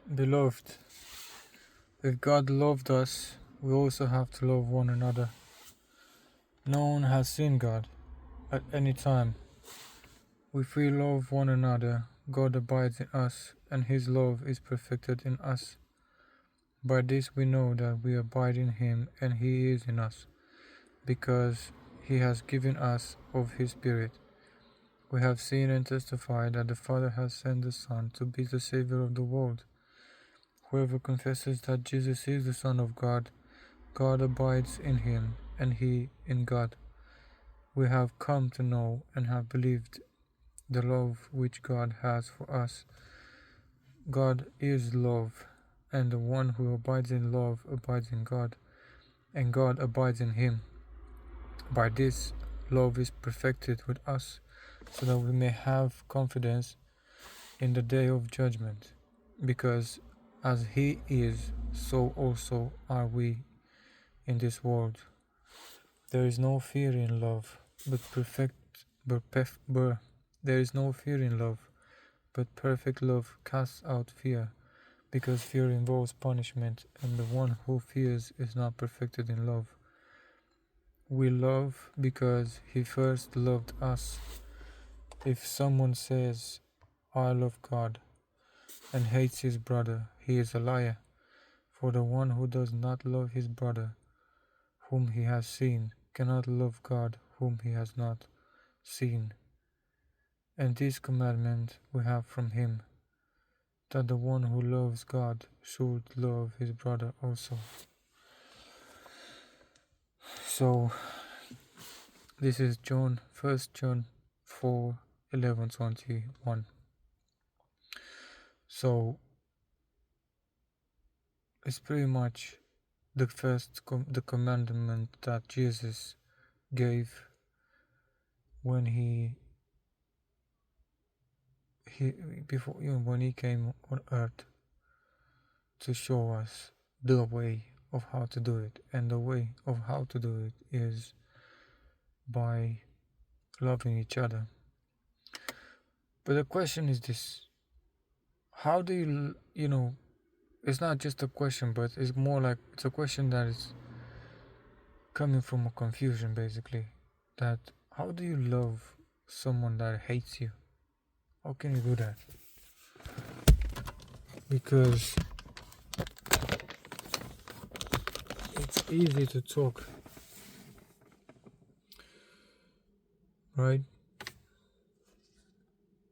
Beloved, if God loved us, we also have to love one another. No one has seen God at any time. If we love one another, God abides in us, and His love is perfected in us. By this we know that we abide in Him and He is in us, because He has given us of His Spirit. We have seen and testified that the Father has sent the Son to be the Savior of the world. Whoever confesses that Jesus is the Son of God, God abides in him, and he in God. We have come to know and have believed the love which God has for us. God is love, and the one who abides in love abides in God, and God abides in him. By this, love is perfected with us, so that we may have confidence in the day of judgment, because as He is, so also are we in this world. There is no fear in love, there is no fear in love, but perfect love casts out fear, because fear involves punishment, and the one who fears is not perfected in love. We love because He first loved us. If someone says, "I love God," and hates his brother, he is a liar. For the one who does not love his brother, whom he has seen, cannot love God, whom he has not seen. And this commandment we have from him, that the one who loves God should love his brother also. So this is 1 John 4:11-21. So it's pretty much the the commandment that Jesus gave when he before when he came on earth, to show us the way of how to do it, and the way of how to do it is by loving each other. But the question is this: how do you it's not just a question, but it's more like it's a question that is coming from a confusion, basically, that how do you love someone that hates you? How can you do that? Because it's easy to talk, right?